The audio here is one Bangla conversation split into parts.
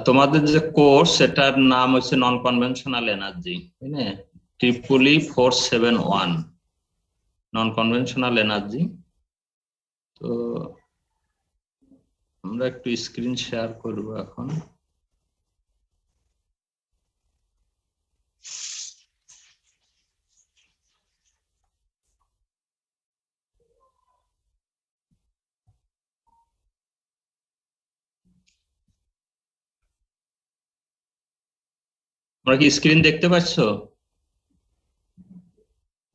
তোমাদের যে কোর্স সেটার নাম হচ্ছে নন কনভেনশনাল এনার্জি, তাই না? ট্রিপলি 471 নন কনভেনশনাল এনার্জি। তো আমরা একটু স্ক্রিন শেয়ার করব এখন। তোমরা কি স্ক্রিন দেখতে পাচ্ছ?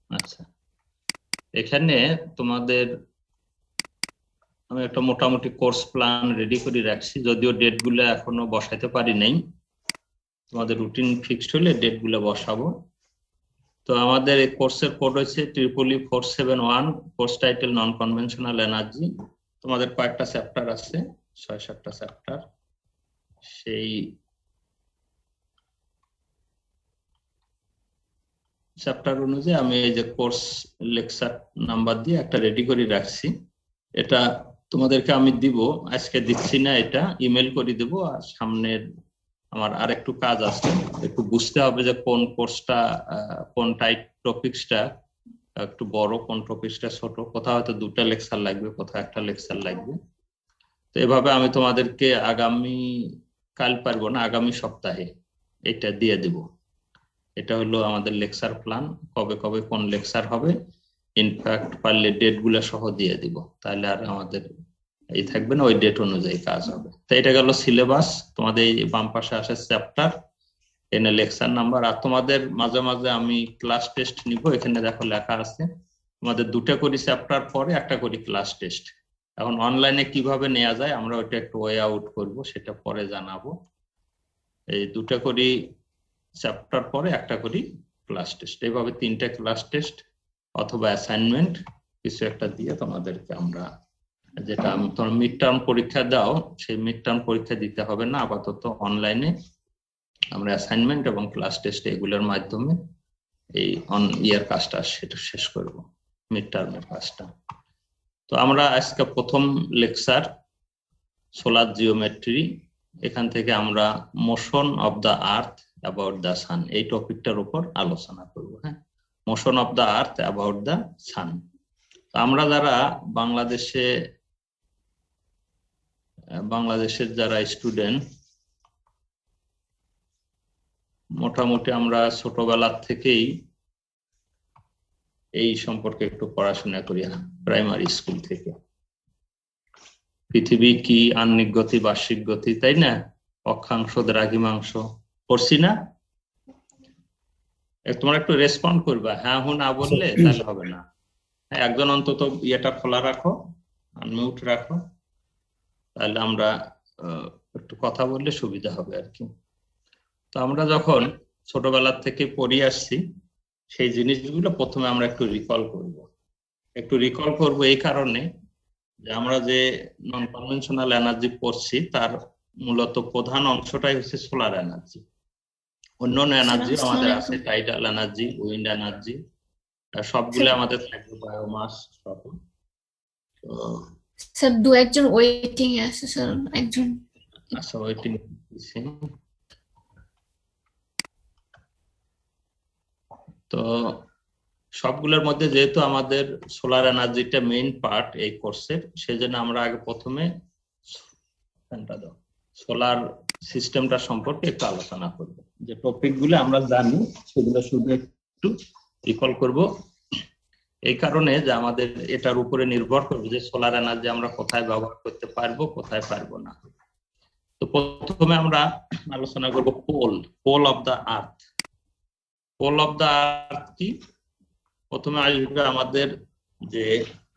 আচ্ছা, এখানে তোমাদের আমি একটা মোটামুটি কোর্স প্ল্যান রেডি করে রাখছি, যদিও ডেট গুলো এখনো বসাইতে পারি নাই। তোমাদের রুটিন ফিক্সড হলে ডেট গুলো বসাবো। তো আমাদের এই কোর্সের কোড হচ্ছে ট্রিপলি 471, কোর্স টাইটেল নন কনভেনশনাল এনার্জি। তোমাদের কয়েকটা চ্যাপ্টার আছে, 6-7টা চ্যাপ্টার। সেই চ্যাপ্টার অনুযায়ী আমি এই যে কোর্স লেকচার নাম্বার দিয়ে একটা রেডি করে রাখছি। এটা তোমাদেরকে আমি দিব, আজকে দিচ্ছি না, এটা ইমেল করে দেব। আর সামনের আমার আর একটু কাজ আছে, একটু বুঝতে হবে যে কোন কোর্সটা, কোন টাইপ টপিক্সটা একটু বড়, কোন টপিক্সটা ছোট, কোথাও হয়তো 2টা লেকচার লাগবে, কোথাও একটা লেকচার লাগবে। তো এভাবে আমি তোমাদেরকে আগামী কাল পারবো না, আগামী সপ্তাহে এটা দিয়ে দেব। এটা হলো আমাদের লেকচার প্ল্যান, কবে কবে কোন লেকচার হবে, ইনফ্যাক্ট পারলে ডেট গুলা সহ দিয়ে দিব, তাহলে আর আমাদের এই থাকবে না, ওই ডেট অনুযায়ী কাজ হবে। তো এটা গেল সিলেবাস। তোমাদের এই বাম পাশে আসে চ্যাপ্টার, এনে লেকচার নাম্বার। আর তোমাদের মাঝে মাঝে আমি ক্লাস টেস্ট নিব, এখানে দেখো লেখা আছে তোমাদের 2টা করি চ্যাপ্টার পরে একটা করি ক্লাস টেস্ট। এখন অনলাইনে কিভাবে নেওয়া যায় আমরা ওইটা একটু ওয়ে আউট করবো, সেটা পরে জানাবো। এই 2টা করি চ্যাপ্টার পরে একটা করি ক্লাস টেস্ট, এইভাবে 3টা ক্লাস টেস্ট অথবা অ্যাসাইনমেন্ট কিছু একটা দিয়ে তোমাদেরকে আমরা, যেটা তোমার মিড টার্ম পরীক্ষা দাও সেই মিড টার্ম পরীক্ষা দিতে হবে না, আপাতত অনলাইনে আমরা অ্যাসাইনমেন্ট এবং ক্লাস টেস্ট এগুলোর মাধ্যমে এই ইয়ার কাজটা সেটা শেষ করব, মিড টার্মের কাজটা। তো আমরা আজকে প্রথম লেকচার সোলার জিওমেট্রি, এখান থেকে আমরা motion of the earth about the sun এই টপিকটার উপর আলোচনা করব। হ্যাঁ, motion of the earth about the sun. আমরা যারা বাংলাদেশের যারা স্টুডেন্ট, মোটামুটি আমরা ছোটবেলার থেকেই এই সম্পর্কে একটু পড়াশোনা করি, প্রাইমারি স্কুল থেকে। পৃথিবী কি, আহ্নিক গতি, বার্ষিক গতি, তাই না? অক্ষাংশ, দ্রাঘিমাংশ পড়ছি না? তোমরা একটু রেসপন্ড করবা, হ্যাঁ হু না বললে তাহলে হবে না। একজন অন্তত ইয়েটা খোলা রাখো, আনমিউট রাখো, তাহলে আমরা একটু কথা বললে সুবিধা হবে আর কি। তো আমরা যখন ছোটবেলার থেকে পড়ে আসছি সেই জিনিসগুলো প্রথমে আমরা একটু রিকল করব এই কারণে যে আমরা যে নন কনভেনশনাল এনার্জি পড়ছি তার মূলত প্রধান অংশটাই হচ্ছে সোলার এনার্জি। অন্যান্য এনার্জি আমাদের আছে, টাইডাল এনার্জি, উইন্ড এনার্জি, সবগুলো আমাদের থাকবে, বায়োমাস সব। স্যার দু একজন ওয়েটিং এ আছে স্যার, একজন। আচ্ছা, ওয়েটিং। তো সবগুলোর মধ্যে যেহেতু আমাদের সোলার এনার্জিটা মেইন পার্ট এই কোর্সের, সেজন্য আমরা আগে প্রথমে সোলার সিস্টেমটা সম্পর্কে একটু আলোচনা করব। যে টপিকগুলো আমরা জানি সেগুলো শুধু একটু রিকল করব, এই কারণে যে আমাদের এটার উপরে নির্ভর করবে যে সোলার এনার্জি আমরা কোথায় ব্যবহার করতে পারবো, কোথায় পারবো না। তো প্রথমে আমরা আলোচনা করব pole of the earth. Pole of the earth কি? প্রথমে আসবে আমাদের যে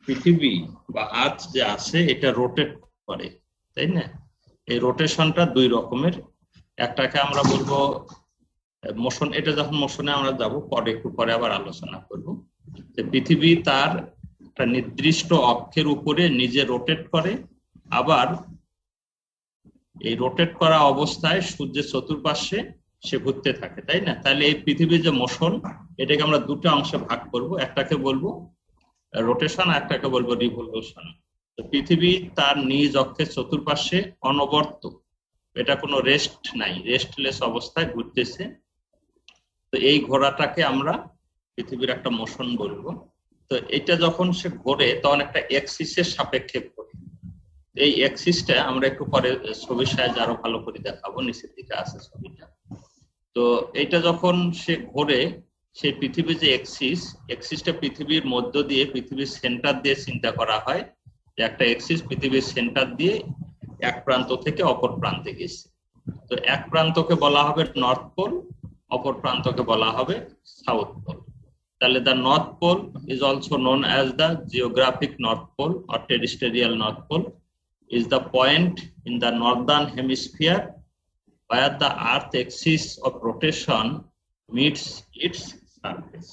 পৃথিবী বা আর্থ যে আছে এটা রোটেট করে, তাই না? এই রোটেশনটা 2 রকমের। একটাকে আমরা বলবো মোশন, এটা যখন মোশনে আমরা যাব পরে, একটু পরে আবার আলোচনা করব যে পৃথিবী তার একটা নির্দিষ্ট অক্ষের উপরে নিজে রোটেট করে, আবার এই রোটেট করা অবস্থায় সূর্যের চতুর্পাশে সে ঘুরতে থাকে, তাই না? তাহলে এই পৃথিবীর যে মোশন এটাকে আমরা 2টা অংশে ভাগ করব, একটাকে বলবো রোটেশন, একটাকে বলবো রিভলিউশন। পৃথিবী তার নিজ অক্ষের চতুর্পাশে অনবরত এটা কোনো রেস্ট নাই, রেস্টলেস অবস্থায় ঘুরতেছে। তো এই ঘোরাটাকে আমরা পৃথিবীর একটা মোশন বলবো। তো এটা যখন সে ঘোরে তখন একটা এক্সিসের সাপেক্ষে ঘোরে। এই এক্সিসটা আমরা একটু পরে ছবির সাহায্যে আরো ভালো করে দেখাবো, নিচের দিকে আছে ছবিটা। তো এটা যখন সে ঘোরে, সেই পৃথিবীর যে এক্সিসটা পৃথিবীর মধ্য দিয়ে, পৃথিবীর সেন্টার দিয়ে চিন্তা করা হয় যে একটা এক্সিস পৃথিবীর সেন্টার দিয়ে এক প্রান্ত থেকে অপর প্রান্তে গেছে। তো এক প্রান্তকে বলা হবে নর্থ পোল, অপর প্রান্তকে বলা হবে সাউথ পোল। তাহলে the north pole is also known as the geographic north pole or terrestrial north pole, is the point in the northern hemisphere where the earth axis of rotation meets its surface.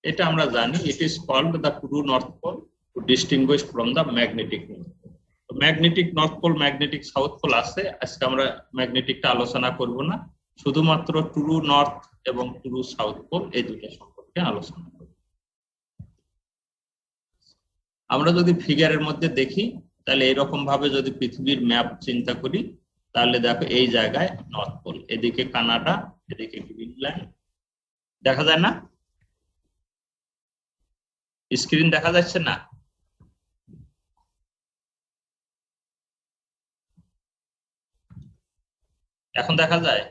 এটা আমরা জানি, it is called the true north pole to distinguish from the magnetic north pole. Magnetic north pole, magnetic south pole আছে, আজকে আমরা ম্যাগনেটিকটা আলোচনা করব না, শুধুমাত্র ট্রু নর্থ এবং ট্রু সাউথ পোল এই দুটো সম্পর্কে আলোচনা করব। আমরা যদি ফিগারের মধ্যে দেখি, তাহলে এরকম ভাবে যদি পৃথিবীর ম্যাপ চিন্তা করি, তাহলে দেখো এই জায়গায় নর্থ পোল, এদিকে কানাডা, এদিকে গ্রিনল্যান্ড। দেখা যায় না? স্ক্রিন দেখা যাচ্ছে না? এখন দেখা যায়?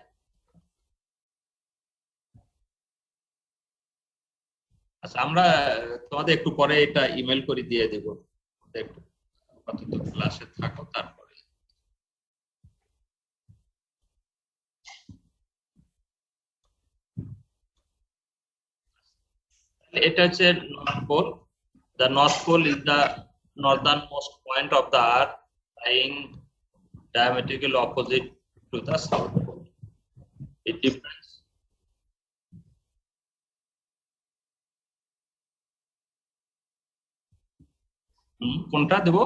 আচ্ছা, আমরা তোমাদের একটু পরে এটা ইমেল করে দিয়ে দেবো, একটু আপাতত ক্লাসে থাকো, তারপরে এটা হচ্ছে north pole. The North Pole is the northernmost point of the Earth, lying diametrically opposite to the South Pole. It depends. কোনটা দেব?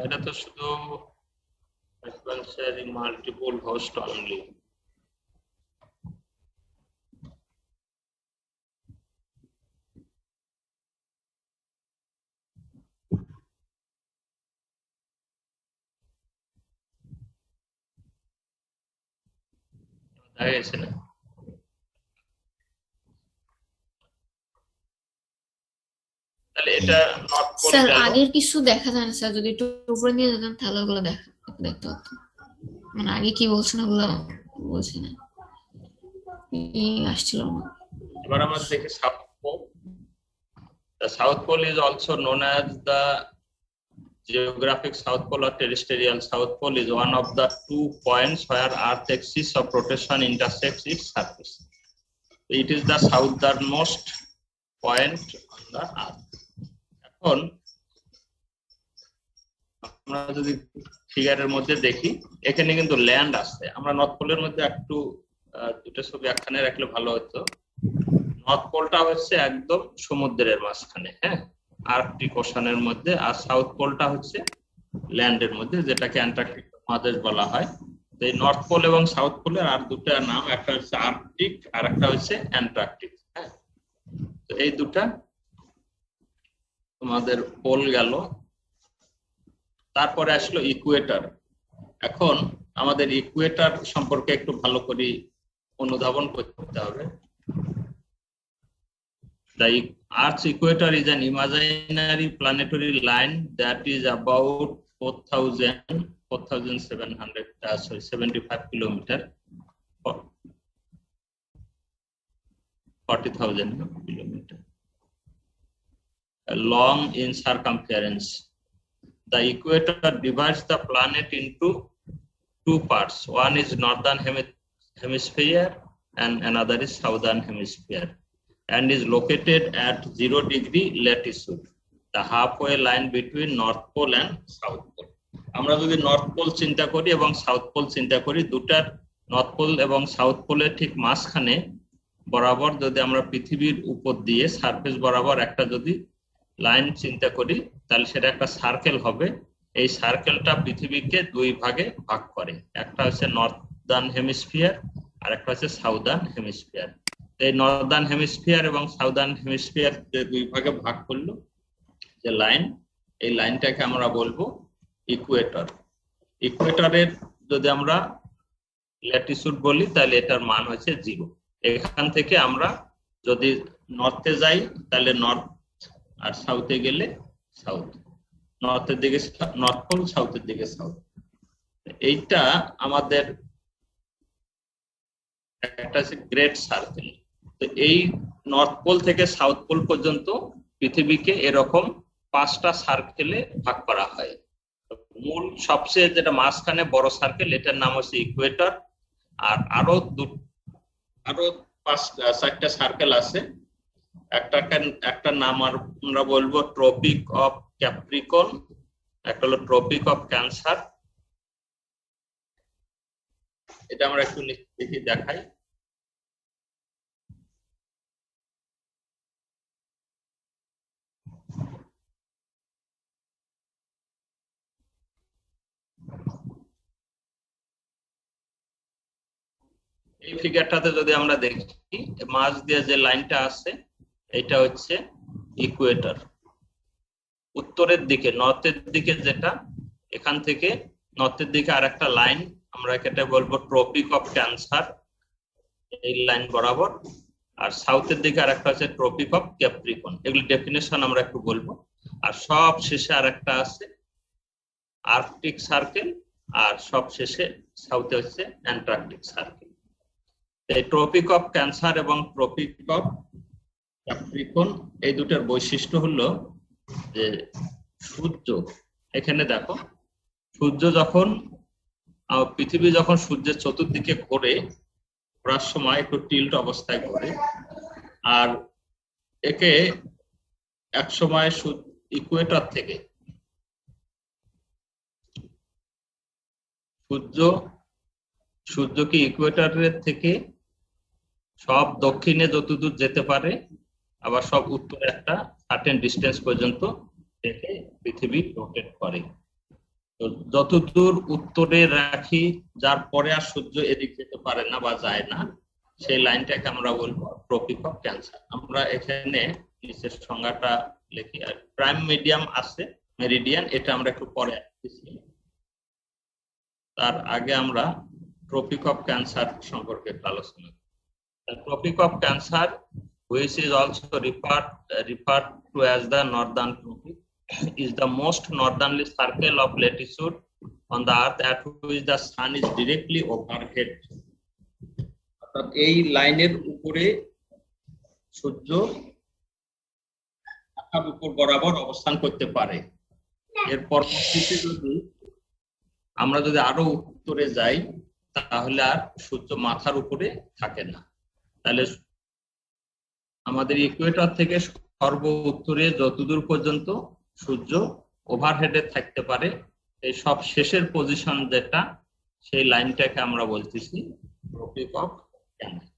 এটা তো শুধু মাল্টিপল হোস্ট অনলি। দেখা গেছে না? তাহলে এটা নর্থ পোল। স্যার আগের কিছু দেখা যায় না স্যার, যদি একটু উপরে নিয়ে যেতেন তাহলে ওগুলো দেখতে হতো। মানে আগে কি বলছেন ওগুলো বলছি না, আসছিল না। এবার আমরা দেখি south pole. The South Pole is also known as the geographic South Pole or terrestrial South Pole, is one of the 2 points where Earth axis of rotation intersects its surface. It is the southernmost point on the Earth. এখন আমরা যদি ফিগারের মধ্যে দেখি, এখানে কিন্তু ল্যান্ড আছে। আমরা নর্থ পোলের মধ্যে একটু দুটো ছবি একখানে রাখলে ভালো হতো। নর্থ পোলটা হচ্ছে একদম সমুদ্রের মাঝখানে, হ্যাঁ, আর্কটিক ওশানের মধ্যে, আর সাউথ পোলটা হচ্ছে ল্যান্ডের মধ্যে, যেটাকে অ্যান্টার্কটিক মহাদেশ বলা হয়। তো এই নর্থ পোল এবং সাউথ পোলের আর দুটা নাম, একটা হচ্ছে আর্কটিক আর একটা হচ্ছে অ্যান্টার্কটিক। হ্যাঁ, তো এই দুটা তোমাদের পোল গেল। তারপরে আসলো ইকুয়েটর। এখন আমাদের ইকুয়েটর সম্পর্কে একটু ভালো করে অনুধাবন করতে হবে। The Earth's equator is an imaginary planetary line that is about 4,775 kilometer, 40,000 kilometer long in circumference. The equator divides the planet into 2 parts. One is northern hemisphere and another is southern hemisphere, and is located at 0 degree latitude. The halfway line between north pole and south pole. আমরা যদি নর্থ পোল চিন্তা করি এবং সাউথ পোল চিন্তা করি, দুটার নর্থ পোল এবং সাউথ পোলের ঠিক মাঝখানে বরাবর যদি আমরা পৃথিবীর উপর দিয়ে সারফেস বরাবর একটা যদি লাইন চিন্তা করি, তাহলে সেটা একটা সার্কেল হবে। এই সার্কেলটা পৃথিবীকে দুই ভাগে ভাগ করে, একটা হচ্ছে নর্দার্ন হেমিস্ফিয়ার আর একটা হচ্ছে সাউদার্ন হেমিস্ফিয়ার। এই নর্দার্ন হেমিস্ফিয়ার এবং সাউদার্ন হেমিস্ফিয়ার যে দুই ভাগে ভাগ করলো যে লাইন, এই লাইনটাকে আমরা বলবো ইকুয়েটর। ইকুয়েটরের যদি আমরা ল্যাটিটিউড বলি তাহলে এটার মান হচ্ছে 0। এখান থেকে আমরা যদি নর্থে যাই তাহলে নর্থ, আর সাউথে গেলে সাউথ। নর্থের দিকে নর্থ পোল, সাউথের দিকে সাউথ। এইটা আমাদের একটা হচ্ছে গ্রেট সার্কেল। তো এই নর্থ পোল থেকে সাউথ পোল পর্যন্ত পৃথিবীকে এরকম 5টা সার্কেলে ভাগ করা হয়। মূল সবচেয়ে যেটা মাঝখানে বড় সার্কেল, এটার নাম হচ্ছে ইকুয়েটর। আর আরো 4টা সার্কেল আছে। একটা নাম আমরা বলবো ট্রপিক অফ ক্যাপ্রিকন, একটা হলো ট্রপিক অফ ক্যান্সার। এটা আমরা একটু দেখি দেখাই। এই ফিগারটাতে যদি আমরা দেখি, মাঝ দিয়ে যে লাইনটা আছে এটা হচ্ছে ইকুয়েটর। উত্তরের দিকে নর্থের দিকে যেটা, এখান থেকে নর্থের দিকে আর একটা লাইন আমরা এটা বলবো ট্রপিক অফ ক্যান্সার, এই লাইন বরাবর। আর সাউথের দিকে আর একটা আছে ট্রপিক অফ ক্যাপ্রিকন। এগুলি ডেফিনেশন আমরা একটু বলবো। আর সব শেষে আর একটা আছে আর্কটিক সার্কেল, আর সব শেষে সাউথে হচ্ছে অ্যান্টার্কটিক সার্কেল। এই ট্রপিক অফ ক্যান্সার এবং ট্রপিক অফ ক্যাপ্রিকন, এই দুটার বৈশিষ্ট্য হলো যে সূর্য, এখানে দেখো সূর্য যখন পৃথিবী যখন সূর্যের চতুর্দিকে ঘোরার সময় একটু টিল্ট অবস্থায় ঘোরে। আর একে এক সময় ইকুয়েটর থেকে সূর্যকে ইকুয়েটরের থেকে সব দক্ষিণে যতদূর যেতে পারে, আবার সব উত্তরে একটা সার্টেন ডিস্টেন্স পর্যন্ত থেকে পৃথিবী রোটেট করে। তো যতদূর উত্তরে রাখি, যার পরে আর সূর্য এদিক যেতে পারে না বা যায় না, সেই লাইনটাকে আমরা বলবো ট্রপিক অফ ক্যান্সার। আমরা এখানে নিচের সংজ্ঞাটা লিখি। আর প্রাইম মিডিয়াম আছে মেরিডিয়ান, এটা আমরা একটু পরে আসতেছি। তার আগে আমরা ট্রপিক অফ ক্যান্সার সম্পর্কে আলোচনা করি। Tropic of cancer, which is also referred to as the northern tropic, is the most northerly circle of latitude on the earth at which the sun is directly overhead. অর্থাৎ এই লাইনের উপরে সূর্য মাথার উপর বরাবর অবস্থান করতে পারে। এর পরবর্তীতে আমরা যদি আরো উত্তরে যাই তাহলে আর সূর্য মাথার উপরে থাকে না। তাহলে আমাদের ইকুয়েটর থেকে সর্ব উত্তরে যতদূর পর্যন্ত সূর্য ওভারহেডে থাকতে পারে, এই সব শেষের পজিশন যেটা, সেই লাইনটাকে আমরা বলতেছি ট্রপিক অফ ক্যান্সার।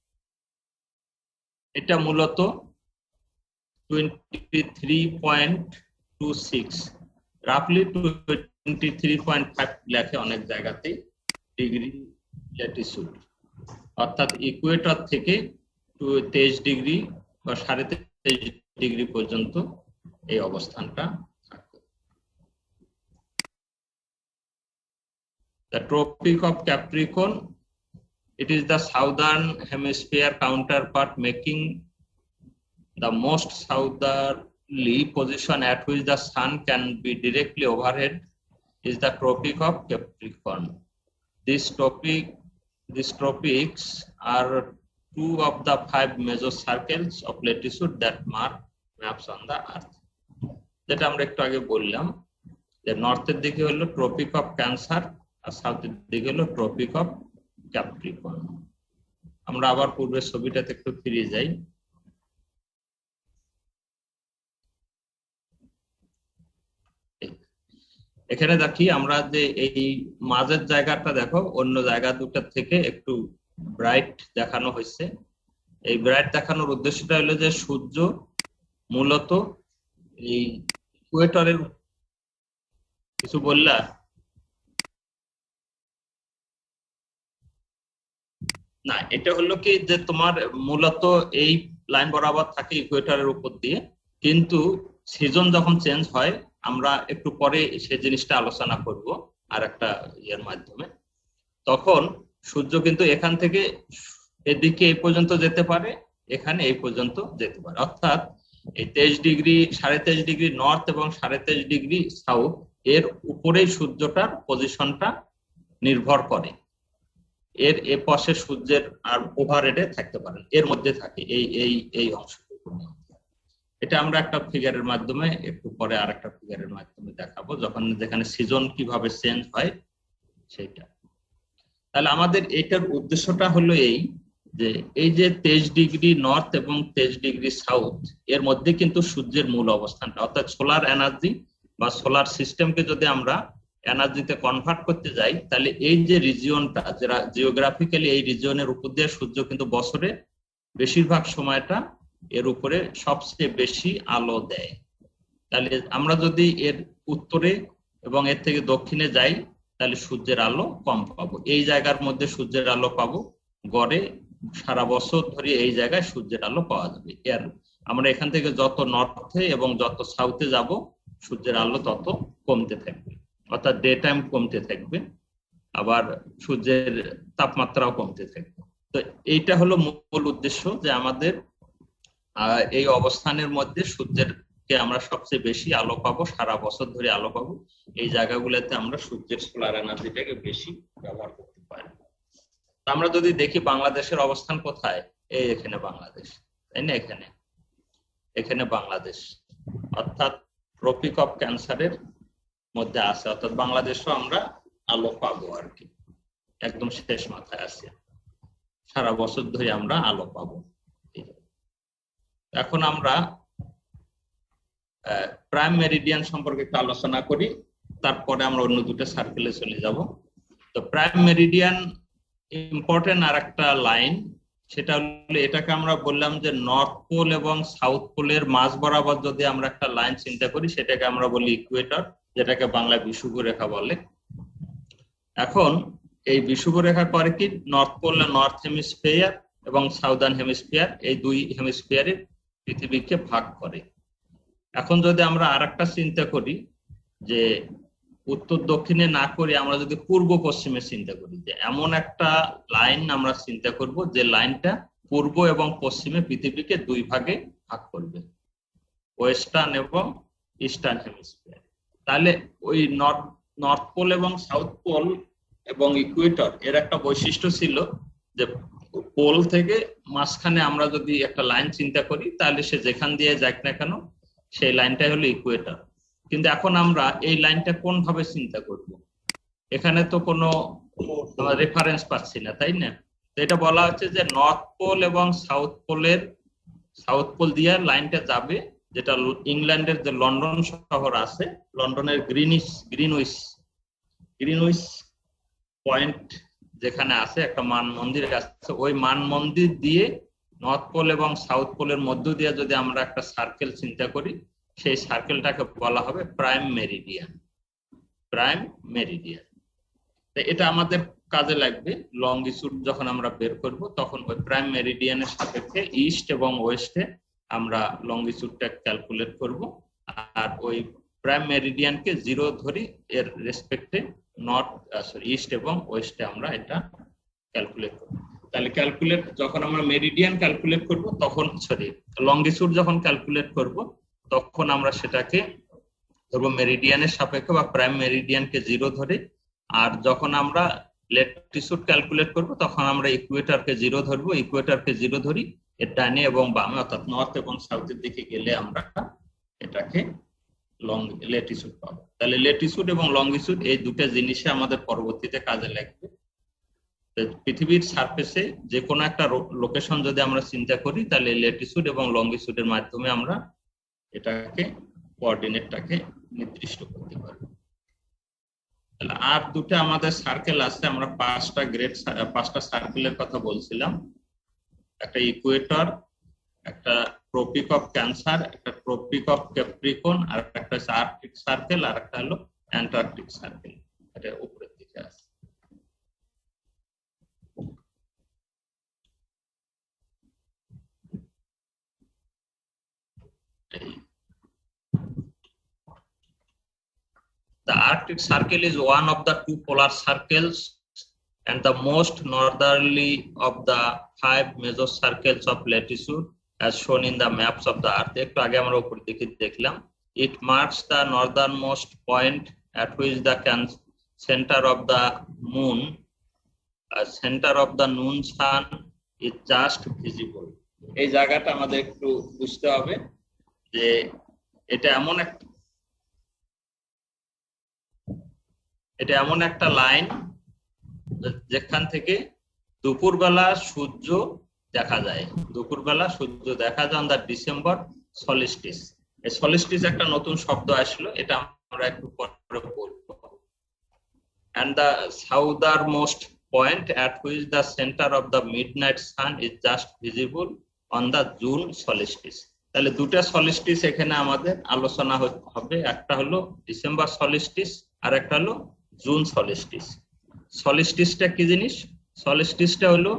এটা মূলত 23.26 রাফলি 23.5 লেখে অনেক জায়গাতে ডিগ্রি ল্যাটিটিউড। অর্থাৎ ইকুয়েটর থেকে 23 ডিগ্রি বা 23.5 ডিগ্রি পর্যন্ত এই অবস্থানটা থাকে। The Tropic of Capricorn, it is the southern hemisphere counterpart, making the most southerly position at which the sun can be directly overhead is the Tropic of Capricorn. These tropics are 2 of the 5 major circles of latitude that mark maps on the earth. যেটা আমরা একটু আগে বললাম যে নর্থের দিকে হলো ট্রপিক অফ ক্যান্সার আর সাউথের দিকে হলো ট্রপিক অফ ক্যাপ্রিকর্ন। আমরা আবার পূর্বের ছবিটাতে একটু ফিরে যাই। এখানে দেখি আমরা যে এই মাঝের জায়গাটা দেখো অন্য জায়গা দুটার থেকে একটু ব্রাইট দেখানো হয়েছে। এই ব্রাইট দেখানোর উদ্দেশ্যটা হলো যে সূর্য মূলত এই ইকুয়েটরের, কিছু বললা? না, এটা হলো কি যে তোমার মূলত এই লাইন বরাবর থাকে ইকুয়েটরের উপর দিয়ে, কিন্তু সিজন যখন চেঞ্জ হয় আমরা একটু পরে সেই জিনিসটা আলোচনা করব আর একটা ইয়ের মাধ্যমে, তখন সূর্য কিন্তু এখান থেকে এদিকে এই পর্যন্ত যেতে পারে, এখানে এই পর্যন্ত যেতে পারে। অর্থাৎ এই 23 ডিগ্রি 23.5 ডিগ্রি নর্থ এবং 23.5 ডিগ্রি সাউথ এর উপরেই সূর্যটার পজিশনটা নির্ভর করে। এর এ পাশে সূর্যের আর ওভারহেডে থাকতে পারেন, এর মধ্যে থাকে এই এই এই অংশটুকু। এটা আমরা একটা ফিগারের মাধ্যমে একটু পরে আর একটা ফিগারের মাধ্যমে দেখাবো, যখন যেখানে সিজন কিভাবে চেঞ্জ হয় সেটা। তাহলে আমাদের এটার উদ্দেশ্যটা হলো যে এই যে 23 ডিগ্রি নর্থ এবং 23 ডিগ্রি সাউথ এর মধ্যে কিন্তু সূর্যের মূল অবস্থানটা, অর্থাৎ সোলার এনার্জি বা সোলার সিস্টেমকে যদি আমরা এনার্জিতে কনভার্ট করতে যাই, তাহলে এই যে রিজিয়নটা, যারা জিওগ্রাফিক্যালি এই রিজিয়নের উপর দিয়ে সূর্য কিন্তু বছরে বেশিরভাগ সময়টা এর উপরে সবচেয়ে বেশি আলো দেয়। তাহলে আমরা যদি এর উত্তরে এবং এর থেকে দক্ষিণে যাই তাহলে সূর্যের আলো কম পাবো। এই জায়গার মধ্যে সূর্যের আলো পাবো, গড়ে সারা বছর ধরে এই জায়গায় সূর্যের আলো পাওয়া যাবে। এর আমরা এখান থেকে যত নর্থে এবং যত সাউথে যাব সূর্যের আলো তত কমতে থাকবে, অর্থাৎ ডে টাইম কমতে থাকবে, আবার সূর্যের তাপমাত্রাও কমতে থাকবে। তো এইটা হলো মূল উদ্দেশ্য, যে আমাদের এই অবস্থানের মধ্যে সূর্যের কে আমরা সবচেয়ে বেশি আলো পাবো, সারা বছর ধরে আলো পাবো, এই জায়গাগুলোতে আমরা সূর্যের সোলার এনার্জিটাকে বেশি ব্যবহার করতে পারি। আমরা যদি দেখি বাংলাদেশের অবস্থান কোথায়, এই এখানে বাংলাদেশ, তাই না? এখানে এখানে বাংলাদেশ, অর্থাৎ ট্রপিক অফ ক্যান্সারের মধ্যে আছে, অর্থাৎ বাংলাদেশও আমরা আলো পাবো আর কি, একদম শেষ মাথায় আছে, সারা বছর ধরে আমরা আলো পাবো। এখন আমরা প্রাইম মেরিডিয়ান সম্পর্কে একটু আলোচনা করি, তারপরে আমরা অন্য দুটো সার্কেলে চলে যাব। তো প্রাইম মেরিডিয়ান ইম্পর্টেন্ট আর একটা লাইন, সেটা হলো এটাকে আমরা বললাম যে নর্থ পোল এবং সাউথ পোলের মাঝ বরাবর যদি আমরা একটা লাইন চিন্তা করি সেটাকে আমরা বলি ইকুয়েটর, যেটাকে বাংলায় বিষুব রেখা বলে। এখন এই বিষুব রেখা করে কি, নর্থ পোল নর্থ হেমিস্ফিয়ার এবং সাউদার্ন হেমিস্ফিয়ার, এই দুই হেমিস্ফিয়ারে পৃথিবীকে ভাগ করে। এখন যদি আমরা আর একটা চিন্তা করি যে উত্তর দক্ষিণে না করি, আমরা যদি পূর্ব পশ্চিমে চিন্তা করি, যে এমন একটা লাইন আমরা চিন্তা করব যে লাইনটা পূর্ব এবং পশ্চিমে পৃথিবীকে দুই ভাগে ভাগ করবে, ওয়েস্টার্ন এবং ইস্টার্ন হেমিস্ফিয়ার। তাহলে ওই নর্থ পোল এবং সাউথ পোল এবং ইকুয়েটর এর একটা বৈশিষ্ট্য ছিল যে পোল থেকে মাঝখানে আমরা যদি একটা লাইন চিন্তা করি তাহলে সে যেখান দিয়ে যাক না কেন সেই লাইনটাই হলো ইকুয়েটর। কিন্তু এখন আমরা এই লাইনটা কোন ভাবে চিন্তা করব, এখানে তো কোনো রেফারেন্স পাচ্ছি না, তাই না? এটা বলা হচ্ছে যে নর্থ পোল এবং সাউথ পোল দিয়ে লাইনটা যাবে, যেটা ইংল্যান্ডের যে লন্ডন শহর আছে, লন্ডনের গ্রিনউইচ পয়েন্ট যেখানে আছে একটা মান মন্দির আছে, ওই মান মন্দির দিয়ে নর্থ পোল এবং সাউথ পোলের মধ্য দিয়ে যদি আমরা একটা সার্কেল চিন্তা করি, সেই সার্কেলটাকে বলা হবে প্রাইম মেরিডিয়ান। প্রাইম মেরিডিয়ান এটা আমাদের কাজে লাগবে লংগিটিউড যখন আমরা বের করব, তখন ওই প্রাইম মেরিডিয়ানের সাপেক্ষে ইস্ট এবং ওয়েস্টে আমরা লংগিটিউডটা ক্যালকুলেট করব, আর ওই প্রাইম মেরিডিয়ানকে 0 ধরি, এর রেসপেক্টে ইস্ট এবং ওয়েস্টে আমরা এটা ক্যালকুলেট করব। তাহলে যখন আমরা মেরিডিয়ান ক্যালকুলেট করব তখন লংগিটিউড যখন ক্যালকুলেট করব তখন আমরা সেটাকে ধরবো মেরিডিয়ানের সাপেক্ষে বা প্রাইম মেরিডিয়ানকে 0 ধরে, আর যখন আমরা ল্যাটিটিউড ক্যালকুলেট করব তখন আমরা ইকুয়েটরকে 0 ধরবো, ইকুয়েটরকে 0 ধরি, এর ডানে এবং বামে অর্থাৎ নর্থ এবং সাউথের দিকে গেলে আমরা এটাকে ল্যাটিটিউড পাবো। তাহলে ল্যাটিটিউড এবং লংগিটিউড এই দুটো জিনিসে আমাদের পরবর্তীতে কাজে লাগবে। পৃথিবীর সারফেসে যে কোনো একটা লোকেশন যদি আমরা চিন্তা করি তাহলে ল্যাটিটিউড এবং লংগিটিউডের মাধ্যমে আমরা এটাকে কোঅর্ডিনেটটাকে নির্দিষ্ট করতে পারবো। আর দুটো আমাদের সার্কেল আছে, আমরা পাঁচটা সার্কেলের কথা বলছিলাম। একটা ইকুয়েটর, একটা ট্রপিক অফ ক্যান্সার, একটা ট্রপিক অফ ক্যাপ্রিকন, আর একটা হচ্ছে আর্কটিক সার্কেল, আর একটা হলো অ্যান্টার্কটিক সার্কেল। এটা উপরের দিকে আছে। The Arctic Circle is one of the two polar circles and the most northerly of the 5 major circles of latitude as shown in the maps of the earth. একটু আগে আমরা উপর দিকে দেখলাম। It marks the northernmost point at which the center of the moon, sun is just visible. এই জায়গাটা আমাদের একটু বুঝতে হবে যে এটা এমন একটা লাইন যেখান থেকে দুপুরবেলা সূর্য দেখা যায়। On the December solstice. এই সলিস্টিস একটা নতুন শব্দ আসলো, এটা আমরা একটু পরে বলবো। And the southernmost point at which the center of the midnight sun is just visible on the June solstice. তাহলে দুটো সলিস্টিস এখানে আমাদের আলোচনা হবে। একটা হলো ডিসেম্বর সলিস্টিস আর একটা হলো জুন সলিস্টিস। সলিস্টিসটা কি জিনিস? সলিস্টিসটা হলো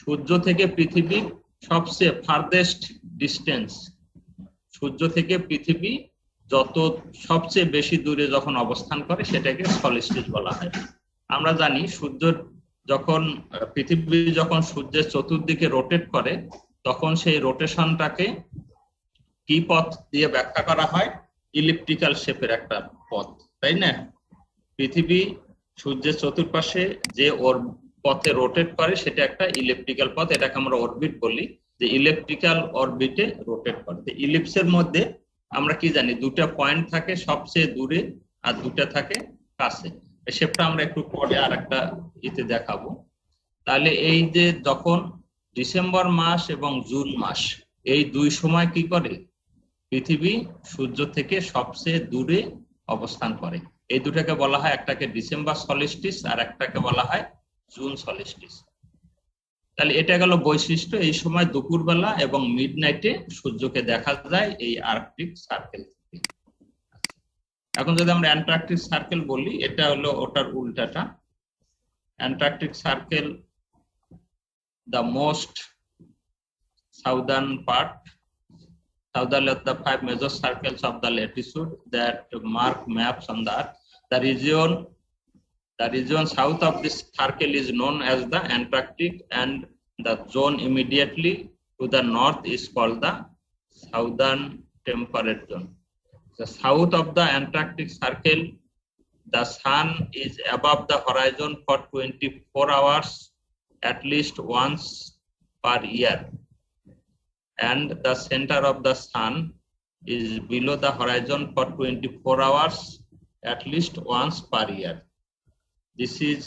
সূর্য থেকে পৃথিবীর সবচেয়ে ফার্দেস্ট ডিস্টেন্স। সূর্য থেকে পৃথিবী যত সবচেয়ে বেশি দূরে যখন অবস্থান করে সেটাকে সলিস্টিস বলা হয়। আমরা জানি পৃথিবী যখন সূর্যের চতুর্দিকে রোটেট করে তখন সেই রোটেশনটাকে কি পথ দিয়ে ব্যাখ্যা করা হয়? ইলিপ্টিক্যাল শেপের একটা পথ, তাই না? পৃথিবী সূর্যের চতুর্পাশে যে ওর পথে রোটেট করে সেটা একটা ইলিপ্টিক্যাল পথ, এটাকে আমরা অরবিট বলি, যে ইলিপ্টিক্যাল অরবিটে রোটেট করে। ইলিপসের মধ্যে আমরা কি জানি? দুটো পয়েন্ট থাকে সবচেয়ে দূরে আর দুটো থাকে কাছে। শেপটা আমরা একটু পরে আর একটা ইতে দেখাবো। তাহলে এই যে যখন ডিসেম্বর মাস এবং জুন মাস, এই দুই সময় কি করে? পৃথিবী সূর্য থেকে সবচেয়ে দূরে অবস্থান করে। এই দুটাকে বলা হয়, একটাকে ডিসেম্বর সলিস্টিস আর একটাকে বলা হয় জুন সলিস্টিস। তাহলে এটা গেল বৈশিষ্ট্য। এই সময় দুপুরবেলা এবং মিডনাইটে সূর্যকে দেখা যায় এই আর্কটিক সার্কেল থেকে। এখন যদি আমরা অ্যান্টার্কটিক সার্কেল বলি, এটা হলো ওটার উল্টাটা। Antarctic circle the most southern part, southerly of the 5 major circles of the latitude that mark maps on the earth. The region south of this circle is known as the Antarctic, and the zone immediately to the north is called the southern temperate zone. The south of the Antarctic circle, the sun is above the horizon for 24 hours at least once per year, and the center of the sun is below the horizon for 24 hours at least once per year. This is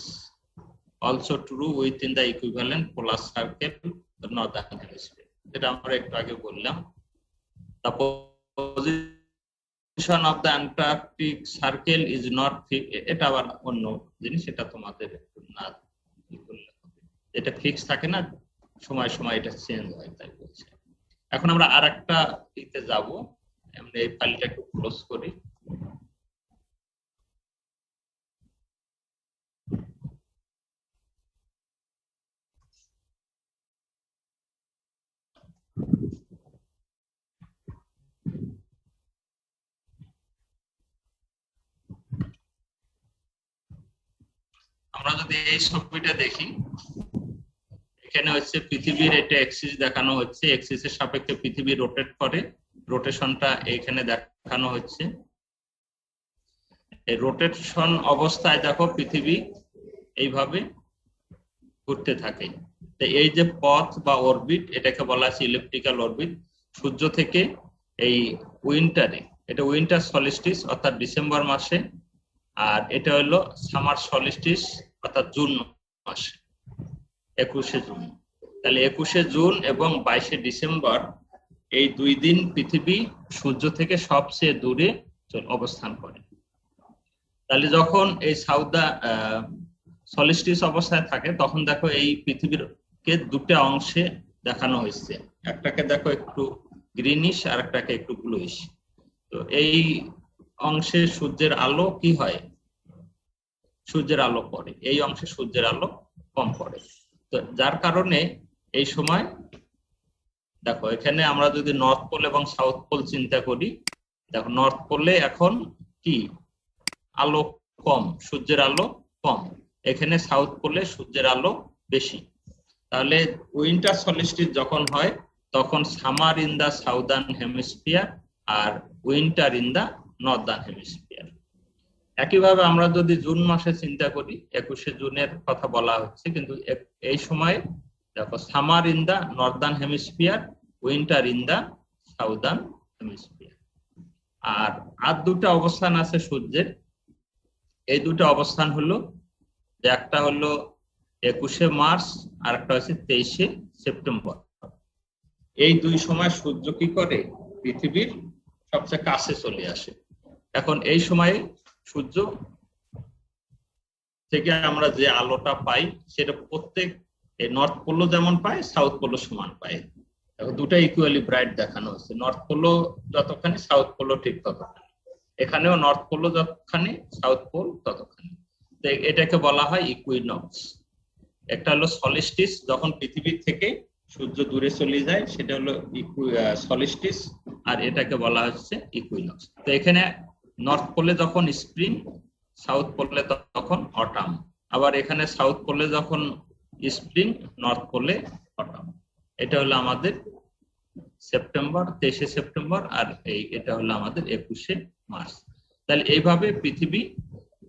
also true within the equivalent polar circle, the northern hemisphere. এটা আমরা একটু আগে বললাম। The position of the Antarctic circle is not fixed. এটা আবার অন্য জিনিস, এটা তোমাদের একটু না বললে হবে। এটা ফিক্স থাকে না, সময় সময় এটা চেঞ্জ হয়, তাই বলছে। এখন আমরা আরেকটা দিতে যাব। আমরা এই ফাইলটা একটু ক্লোজ করি। আমরা যদি এই ছবিটা দেখি, এখানে হচ্ছে পৃথিবীর এটা এক্সিস দেখানো হচ্ছে, এক্সিসের সাপেক্ষে পৃথিবী রোটেট করে, রোটেশনটা এখানে দেখানো হচ্ছে। এই রোটেশন অবস্থায় দেখো পৃথিবী এইভাবে ঘুরতে থাকে। তো এই যে পথ বা অরবিট, এটাকে বলা আছে ইলিপ্টিক্যাল অরবিট। সূর্য থেকে এই উইন্টারে, এটা উইন্টার সলিস্টিস অর্থাৎ ডিসেম্বর মাসে, আর এটা হলো সামার সলিস্টিস অর্থাৎ জুন মাসে, 21শে জুন। তাহলে 21শে জুন এবং 22শে ডিসেম্বর এই দুই দিন পৃথিবী সূর্য থেকে সবচেয়ে দূরে অবস্থান করে। তাহলে যখন এই সাউদা সলিস্টিস অবস্থায় থাকে তখন দেখো এই পৃথিবীর কে দুটো অংশে দেখানো হয়েছে, একটাকে দেখো একটু গ্রিনিশ আর একটাকে একটু ব্লুইশ। তো এই অংশে সূর্যের আলো কি হয়, সূর্যের আলো পড়ে, এই অংশে সূর্যের আলো কম পড়ে। তো যার কারণে এই সময় দেখো এখানে আমরা যদি নর্থ পোল এবং সাউথ পোল চিন্তা করি, দেখো নর্থ পোলে এখন কি আলো কম, সূর্যের আলো কম, এখানে সাউথ পোলে সূর্যের আলো বেশি। তাহলে উইন্টার সলিস্টিস যখন হয় তখন summer in the southern hemisphere আর winter in the northern hemisphere. একইভাবে আমরা যদি জুন মাসে চিন্তা করি, 21শে জুনের কথা বলা হচ্ছে, কিন্তু এই সময় দেখো summer in the northern hemisphere, winter in the southern hemisphere. আর দুটো অবস্থান আছে সূর্যের, এই দুটো অবস্থান হলো, একটা হলো 21শে মার্চ আর একটা হচ্ছে 23শে সেপ্টেম্বর। এই দুই সময় সূর্য কি করে, পৃথিবীর সবচেয়ে কাছে চলে আসে। এখন এই সময়ে সূর্য থেকে আমরা যে আলোটা পাই সেটা প্রত্যেক নর্থ পোলও যেমন পায়, সাউথ পোলও সমান পায়। দুটা ইকুয়ালি ব্রাইট দেখানো হচ্ছে, নর্থ পোলও যতখানি সাউথ পোলও ঠিক ততখানি, এখানেও নর্থ পোলও যতখানি সাউথ পোল ততখানি। এটাকে বলা হয় ইকুইনক্স। একটা হলো সলিস্টিস, যখন পৃথিবী থেকে সূর্য দূরে চলে যায় সেটা হলো সলিস্টিস, আর এটাকে বলা হচ্ছে ইকুইনক্স। তো এখানে নর্থ পোলে যখন স্প্রিং, সাউথ পোলে তখন অটাম, আবার এখানে সাউথ পোলে যখন স্প্রিং, নর্থ পোলে অটাম। এটা হলো আমাদের সেপ্টেম্বর, 23শে সেপ্টেম্বর, আর এটা হলো আমাদের 21শে মার্চ। তাহলে এইভাবে পৃথিবী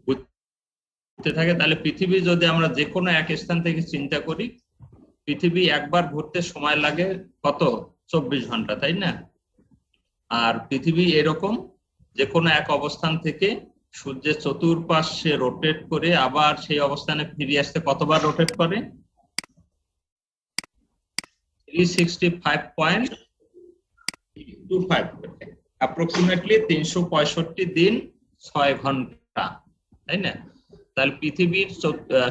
ঘুরতে থাকে। তাহলে পৃথিবী যদি আমরা যে কোনো এক স্থান থেকে চিন্তা করি, পৃথিবী একবার ঘুরতে সময় লাগে কত, 24 ঘন্টা, তাই না? আর পৃথিবী এরকম যে কোনো এক অবস্থান থেকে সূর্যের চতুর্পাশে রোটেট করে আবার সেই অবস্থানে ফিরে আসতে কতবার রোটেট করে, 365.25, অ্যাপ্রক্সিমেটলি 365 দিন 6 ঘন্টা, তাই না? তাহলে পৃথিবীর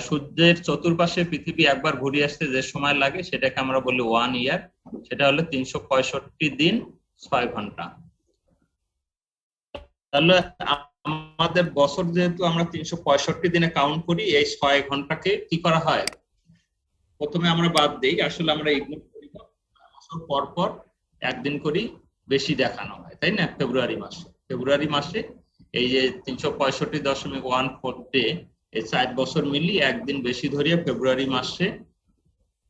সূর্যের চতুর্পাশে পৃথিবী একবার ঘুরে আসতে যে সময় লাগে সেটাকে আমরা বলি 1 ইয়ার, সেটা হলো 365 দিন 6 ঘন্টা। তাহলে আমাদের বছর যেহেতু আমরা 365 দিনে কাউন্ট করি, এই 6 ঘন্টাকে কি করা হয়, প্রথমে আমরা বাদ দেই, আসলে আমরা ইগনোর করি, বছর পর পর একদিন করি বেশি দেখানো হয়, তাই না? ফেব্রুয়ারি মাসে এই যে 365.14 ডে, এই 4 বছর মিলি একদিন বেশি ধরিয়ে ফেব্রুয়ারি মাসে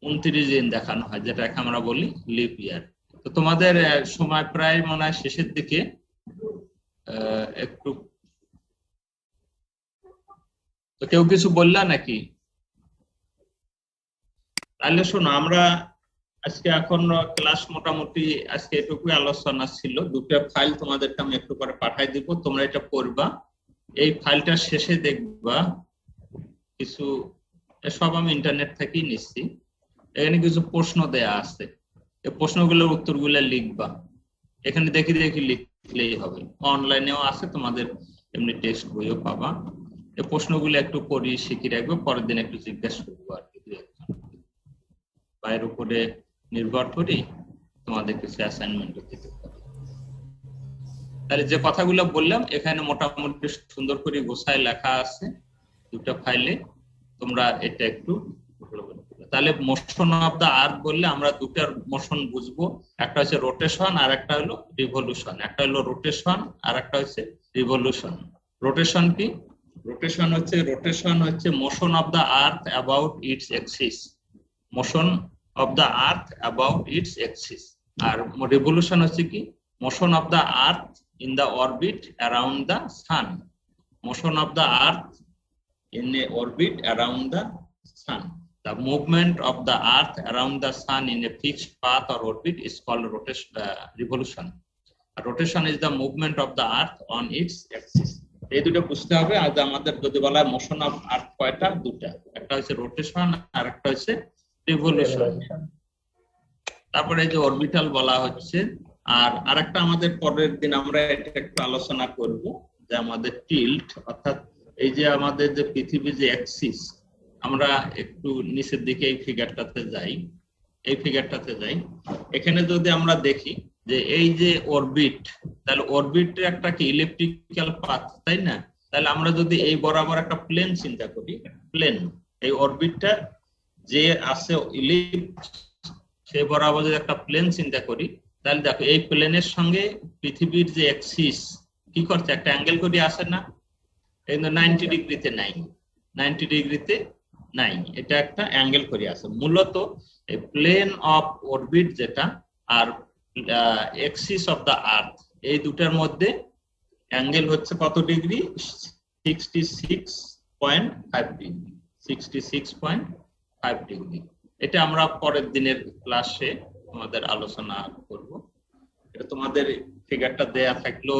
29 দিন দেখানো হয়, যেটাকে আমরা বলি লিপ ইয়ার। তো তোমাদের সময় প্রায় মনে হয় শেষের দিকে, একটু তো কেউ কিছু বললা নাকি? তাহলে শোনো, আমরা আজকে এখন ক্লাস মোটামুটি আজকে এটুকুই আলোচনা ছিল। দুটো ফাইল তোমাদেরকে আমি একটু পরে পাঠাই দিব, তোমরা এটা পড়বা। এই ফাইলটার শেষে দেখবা কিছু, সব আমি ইন্টারনেট থেকেই নিচ্ছি, এখানে কিছু প্রশ্ন দেয়া আছে, এই প্রশ্নগুলোর উত্তরগুলো লিখবা, এখানে দেখি লিখলেই হবে। অনলাইনেও আছে, তোমাদের এমনি টেক্সট বইও পাবা। এই প্রশ্নগুলো একটু পড়ি শিখে রাখবে, পরের দিন একটু জিজ্ঞাসা করবো আর কি, বাইরের উপরে নির্ভর করি তোমাদের কিছু অ্যাসাইনমেন্ট দিতে পারি। তাহলে যে কথাগুলো বললাম এখানে মোটামুটি সুন্দর করে গোছায় লেখা আছে দুটো ফাইলে, তোমরা এটা একটু। তাহলে মোশন অফ দা আর্থ বললে আমরা দুটার মোশন বুঝবো, একটা হচ্ছে রোটেশন আর একটা হলো রিভলিউশন। একটা হলো রোটেশন আর একটা হচ্ছে রিভলিউশন। রোটেশন কি? রোটেশন হচ্ছে motion of the earth about its axis, motion of the earth about its axis. আর রিভলিউশন হচ্ছে কি? Motion of the earth in the orbit around the sun, motion of the earth in a orbit around the sun. The movement of the earth around the sun in a fixed path or orbit is called revolution. Rotation is the movement of the earth on its axis. এই দুটো বুঝতে হবে। আজ আমাদের যদি বলা হয় মোশন অফ আর্থ কয়টা, দুটা, একটা হচ্ছে রোটেশন আর একটা হচ্ছে রিভলিউশন। তারপরে এই যে অরবিটাল বলা হচ্ছে, আর আরেকটা আমাদের পরের দিন আমরা এটা একটু আলোচনা করব যে আমাদের টিল্ট, অর্থাৎ এই যে আমাদের যে পৃথিবীর যে অ্যাক্সিস, আমরা একটু নিচের দিকে এই ফিগারটাতে যাই, এখানে যদি আমরা দেখি যে এই যে অরবিট, তাহলে অরবিটের একটা কি ইলেকট্রিক্যাল পাথ, তাই না? তাহলে আমরা যদি এই বরাবর একটা প্লেন চিন্তা করি, প্লেন, এই অরবিটটা যে আছে ইলিপ্স, সে বরাবর যদি একটা প্লেন চিন্তা করি, তাহলে দেখো এই প্লেনের সঙ্গে পৃথিবীর যে অ্যাক্সিস কি করছে, একটা অ্যাঙ্গেল করে আসে না? কিন্তু 90 ডিগ্রিতে নাই, 90 ডিগ্রিতে নাই, এটা একটা অ্যাঙ্গেল করে আছে। মূলত এই প্লেন অফ অরবিট যেটা আর এক্সিস অফ দা আর্থ, এই দুটার মধ্যে অ্যাঙ্গেল হচ্ছে কত ডিগ্রি? 66.5 degree, 66.5 degree. এটা আমরা পরের দিনের ক্লাসে আমাদের আলোচনা করব। এটা তোমাদের ফিগারটা দেয়া থাকলো